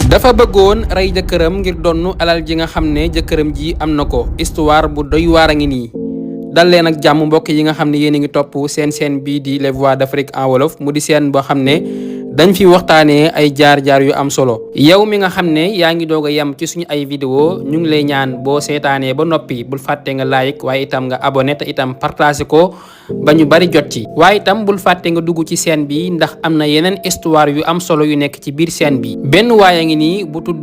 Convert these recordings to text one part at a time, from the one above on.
dafa bëggoon rey jëkkëram ngir donnu alal ji nga xam ne jëkkëram ji am na ko. histoire bu doy waar a ngi nii. dal leen ak jàmm mbokk yi nga xam ne yéen a ngi topp seen bii di les voix d'Afrique en wolof mu di seen boo xam ne dañ fi waxtaanee ay jaar-jaar yu am solo. yow mi nga xam ne yaa ngi doog a yem ci suñu ay vidéo ñu ngi lay ñaan boo seetaanee ba noppi bul fàtte nga like waaye itam nga abonné te itam partagé ko ba ñu bari jot ci. waaye itam bul fàtte nga dugg ci seen bi ndax am na yeneen histoire yu am solo yu nekk ci biir seen bi. benn waay a ngi nii bu tudd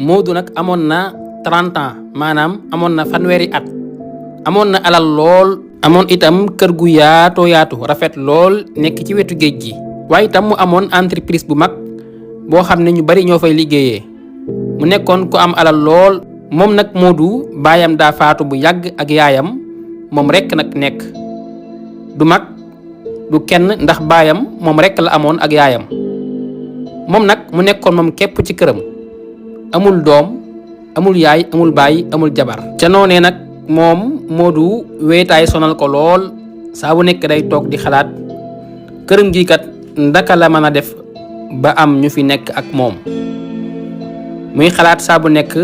Modou nag amoon na 30 ans maanaam amoon na fanweeri at. amoon na alal lool amoon itam kër gu yaatu rafet lool nekk ci wetu géej gi. waaye itam mu amoon entreprise bu mag boo xam ne ñu bari ñoo fay liggéeyee mu nekkoon ku am alal lool. moom nag Modou baayam daa faatu bu yàgg ak yaayam moom rekk nag nekk du mag du kenn ndax baayam moom rekk la amoon ak yaayam. moom nag mu nekkoon moom képp ci këram amul doom amul yaay amul baay amul jabar. ca noonee nag moom Modou weetaay sonal ko lool saa bu nekk day toog di xalaat këram gi kat ndaka la mën a def ba am ñu fi nekk ak moom. muy xalaat saa bu nekk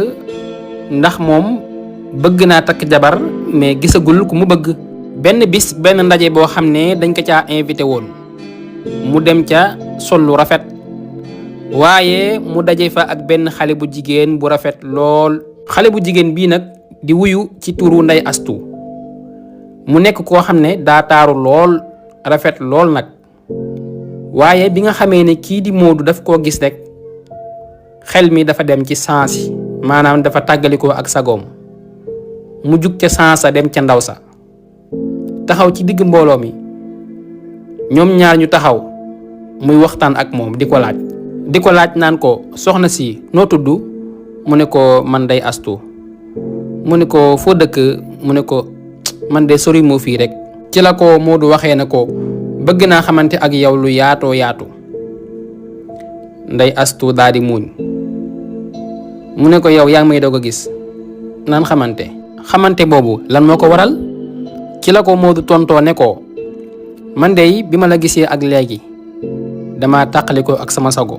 ndax moom bëgg naa takk jabar mais gisagul ku mu bëgg. benn bis benn ndaje boo xam ne dañ ko caa invité woon mu dem ca sol lu rafet waaye mu daje fa ak benn xale bu jigéen bu rafet lool. xale bu jigéen bii nag di wuyu ci turu Ndey Astu mu nekk koo xam ne daa taaru lool rafet lool nag. waaye bi nga xamee ne kii di Modou daf koo gis rek xel mi dafa dem ci sansi maanaam dafa tàggalikoo ak sagoom mu jug ca sansa dem ca ndaw sa taxaw ci digg mbooloo mi ñoom ñaar ñu taxaw muy waxtaan ak moom di ko laaj naan ko soxna si noo tudd mu ne ko man Ndey Astu. mu ne ko foo dëkk mu ne ko man de sori moo fii rek. ci la ko Modou waxee ne ko bëgg naa xamante ak yow lu yaatoo yaatu. Ndey Astu daal di muuñ mu ne ko yow yaa ngi may doog a gis naan xamante boobu lan moo ko waral. ci la ko Modou tontoo ne ko man de bi ma la gisee ak léegi dama tàqalikoo ak sama sago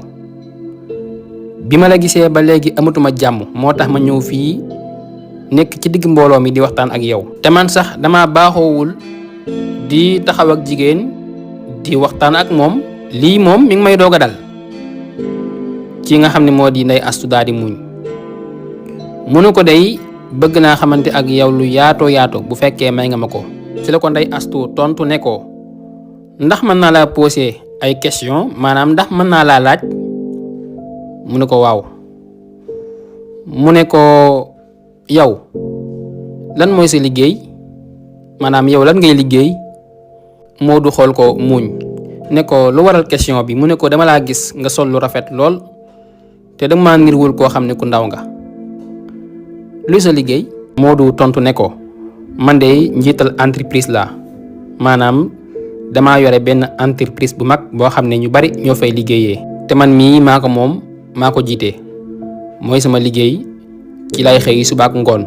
bi ma la gisee ba léegi amatuma jàmm moo tax ma ñëw fii nekk ci digg mbooloo mi di waxtaan ak yow. te man sax dama baaxoowul di taxaw ak jigéen di waxtaan ak moom. lii moom mi ngi may doog a dal. ci nga xam ne moo di Ndey Astu daal di muñ mu ne ko day bëgg naa xamante ak yow lu yaatoo bu fekkee may nga ma ko. ci la ko Ndey Astu tontu ne ko ndax mën naa laa poser ay question maanaam ndax mën naa laa laaj. mu ne ko waaw. mu ne ko yow lan mooy sa liggéey maanaam yow lan ngay liggéey. Modou xool ko muuñ ne ko lu waral question bi. mu ne ko dama laa gis nga sol lu rafet lool te dama nirwul koo xam ne ku ndaw nga. luy sa liggéey. Modou tontu ne ko man de njiital entreprise la maanaam dama yore benn entreprise bu mag boo xam ne ñu bari ñoo fay liggéeyee. te man mii maa ko moom maa ko jiite mooy sama liggéey ci lay xëy suba ak ngoon.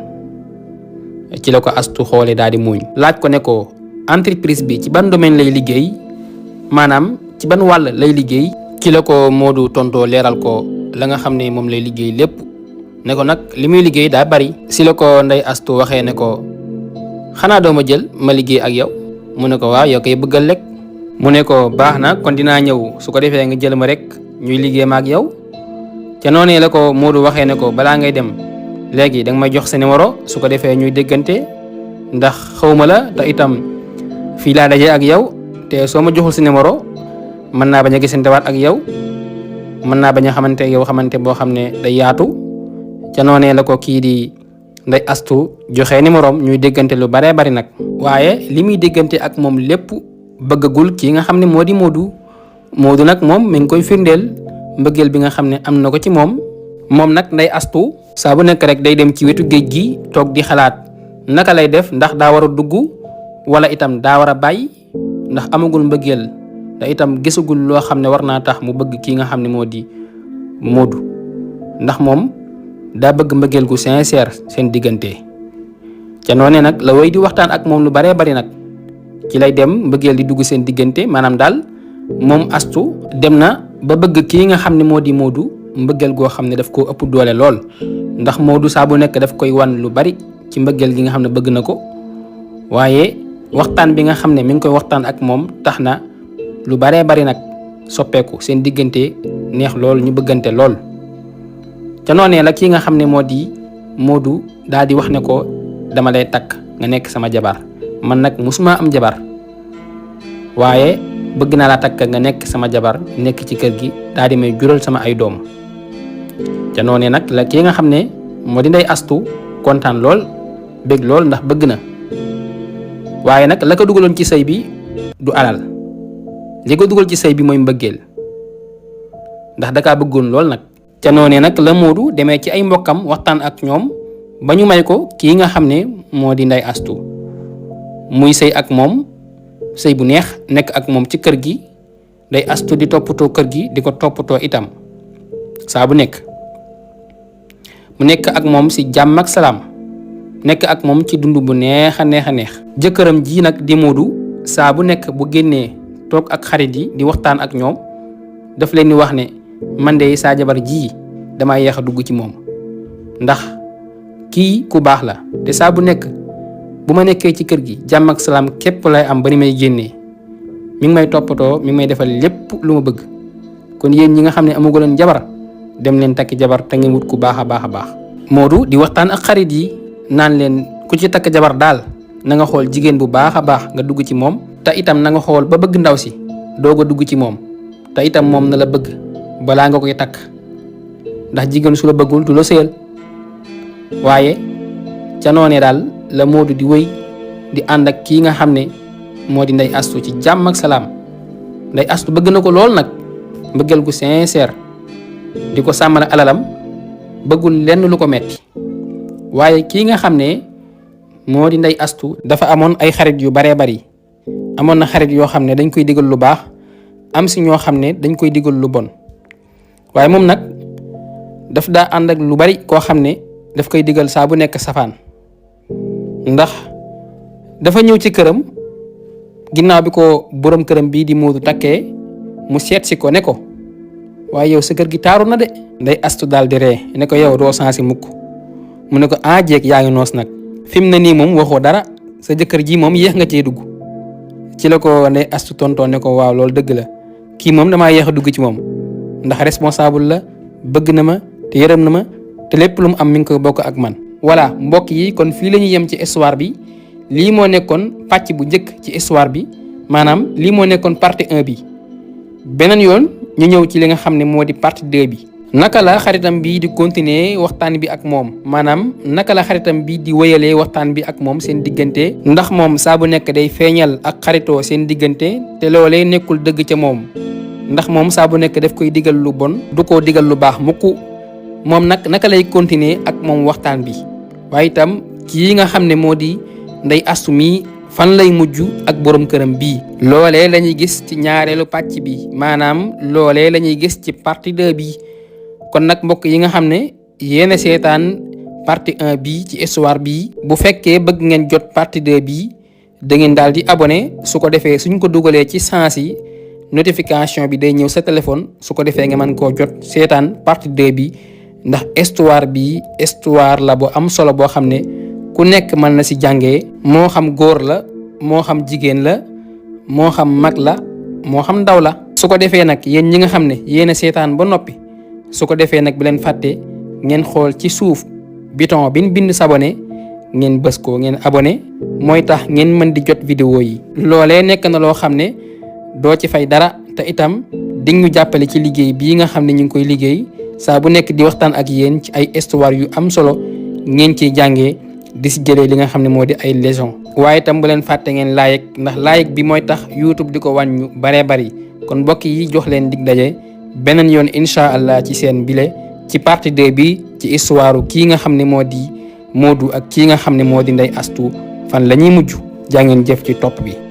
ci la ko Astu xoole daal di muuñ laaj ko ne ko entreprise bi ci ban domaine lay liggéey maanaam ci ban wàll lay liggéey. ci la ko Modou tontoo leeral ko la nga xam ne moom lay liggéey lépp ne ko nag li muy liggéey daa bari. si la ko Ndey Astu waxee ne ko xanaa doo ma jël ma liggéey ak yow. mu ne ko waaw yow koy bëggal lekk. mu ne ko baax na kon dinaa ñëw su ko defee nga jël ma rek ñuy liggéey ma ak yow. ca noonee la ko Modou waxee ne ko balaa ngay dem léegi danga may jox sa numéro su ko defee ñuy déggante ndax xawma la te itam fii laa dajee ak yow te soo ma joxul sa numéro mën naa bañ a gisantewaat ak yow mën naa bañ a xamante yow xamante boo xam ne day yaatu. ca noonee la ko kii di Ndey Astu joxe numérom ñuy déggante lu baree bari nag. waaye li muy déggante ak moom lépp bëggagul kii nga xam ne moo di Modou nag moom mi ngi koy firndeel mbëggeel bi nga xam ne am na ko ci moom nag Ndey Astu saa bu nekk rek day dem ci wetu géej gi toog di xalaat naka lay def ndax daa war a dugg wala itam daa war a bàyyi ndax amagul mbëggeel te itam gisagul loo xam ne war naa tax mu bëgg kii nga xam ne moo di Modou ndax moom daa bëgg mbëggeel gu sincère seen diggante. ca noonee nag la way di waxtaan ak moom lu baree bari nag ci lay dem mbëggeel di dugg seen diggante maanaam daal moom Astu dem na ba bëgg kii nga xam ne moo di Modou mbëggeel goo xam ne daf koo ëpp doole lool ndax Modou saa bu nekk daf koy wan lu bari ci mbëggeel gi nga xam ne bëgg na ko waaye waxtaan bi nga xam ne mi ngi koy waxtaan ak moom tax na lu baree bari nag soppeeku seen diggante neex lool ñu bëggante lool. ca noonee la kii nga xam ne moo di Modou daal di wax ne ko dama lay takk nga nekk sama jabar man nag musuma am jabar waaye bëgg naa la takk nga nekk sama jabar nekk ci kër gi daal di may jural sama ay doom. ca noonee nag la kii nga xam ne moo di Ndeye Astou kontaan lool bëgg lool ndax bëgg na waaye nag la ko dugaloon ci sëy bi du alal li ko dugal ci sëy bi mooy mbëggeel ndax dakaa bëggoon lool nag. ca noonee nag la Modou demee ci ay mbokkam waxtaan ak ñoom ba ñu may ko kii nga xam ne moo di Ndeye Astou muy sëy ak moom sëy bu neex nekk ak moom ci kër gi Ndeye Astou di toppatoo kër gi di ko toppatoo itam saa bu nekk mu nekk ak moom si jàmm ak salaam nekk ak moom ci dund bu neex a neex. jëkkëram ji nag di Modou saa bu nekk bu génnee toog ak xarit yi di waxtaan ak ñoom daf leen di wax ne man de saa jabar ji damaa yéex a dugg ci moom ndax kii ku baax la te saa bu nekk bu ma nekkee ci kër gi jàmm ak salaam képp lay am ba ni may génnee mi ngi may toppatoo mi ngi may defal lépp lu ma bëgg kon yéen ñi nga xam ne amagu leen jabar dem leen takki jabar te ngeen wut ku baax a baax a baax. Modou di waxtaan ak xarit yi naan leen ku ci takk jabar daal na nga xool jigéen bu baax a baax nga dugg ci moom te itam na nga xool ba bëgg ndaw si doog a dugg ci moom te itam moom na la bëgg balaa nga koy takk ndax jigéen su la bëggul du la sëyal. waaye ca noonee daal la Modou di wëy di ànd ak kii nga xam ne moo di Ndeye Astou ci jàmm ak salaam Ndeye Astou bëgg na ko lool nag mbëggeel gu sincère di ko sàmmal alalam bëggul lenn lu ko metti waaye kii nga xam ne moo di Ndeye Astou dafa amoon ay xarit yu baree bari amoon na xarit yoo xam ne dañ koy digal lu baax am si ñoo xam ne dañ koy digal lu bon waaye moom nag daf daa ànd ak lu bari koo xam ne daf koy digal saa bu nekk safaan ndax dafa ñëw ci këram ginnaaw bi ko borom këram bii di Modou takkee mu seet si ko ne ko waaye yow sa kër gi taaru na de. Ndeye Astou daal di ree ne ko yow doo sansi mukk mu ne ko jeeg yaa ngi noos nag fi mu ne nii moom waxoo dara sa jëkkër ji moom yéex nga cee dugg. ci la ko Ndeye Astou tonton ne ko waaw loolu dëgg la kii moom damaa yéex a dugg ci moom ndax responsable la bëgg na ma te yërëm na ma te lépp lu mu am mi ngi ko bokk ak man. voilà mbokk yi kon fii la ñuy yem ci histoire bi lii moo nekkoon pàcc bu njëkk ci histoire bi maanaam lii moo nekkoon partie 1 bi beneen yoon ñu ñëw ci li nga xam ne moo di partie 2 bi. naka la xaritam bi di continuer waxtaan bi ak moom maanaam naka la xaritam bi di wéyalee waxtaan bi ak moom seen diggante ndax moom saa bu nekk day feeñal ak xaritoo seen diggante te loolee nekkul dëgg ca moom ndax moom saa bu nekk daf koy digal lu bon du ko digal lu baax mukk moom nag naka lay continuer ak moom waxtaan bi waaye itam kii nga xam ne moo di Ndeye Astou mi fan lay mujj ak borom këram bii. loolee la ñuy gis ci ñaareelu pàcc bi maanaam loolee la ñuy gis ci partie 2 bi. kon nag mbokk yi nga xam ne yéen a seetaan partie 1 bi ci histoire bi bu fekkee bëgg ngeen jot partie 2 bi da ngeen daal di abonné su ko defee suñ ko dugalee ci sens yi notification bi day ñëw sa téléphone su ko defee nga mën koo jot seetaan partie 2 bi ndax histoire bi histoire la bu am solo boo xam ne ku nekk mën na si jàngee moo xam góor la moo xam jigéen la moo xam mag la moo xam ndaw la. su ko defee nag yéen ñi nga xam ne yéen a seetaan ba noppi. su ko defee nag bu leen fàtte ngeen xool ci suuf bouton bi ñu bind s'abonner ngeen bës ko ngeen abonné mooy tax ngeen mën di jot vidéo yi. loolee nekk na loo xam ne doo ci fay dara te itam di ñu jàppale ci liggéey bii nga xam ne ñu ngi koy liggéey saa bu nekk di waxtaan ak yéen ci ay histoire yu am solo ngeen ciy jàngee di si jëlee li nga xam ne moo di ay leçon. waaye itam bu leen fàtte ngeen like ndax like bi mooy tax YouTube di ko wàññu baree bari kon mbokk yi jox leen dig daje. beneen yoon incha allah ci seen bile ci partie 2 bi ci histoire kii nga xam ne moo di Modou ak kii nga xam ne moo di Ndeye Astou fan la ñuy mujj jaa ngeen jëf ci topp bi.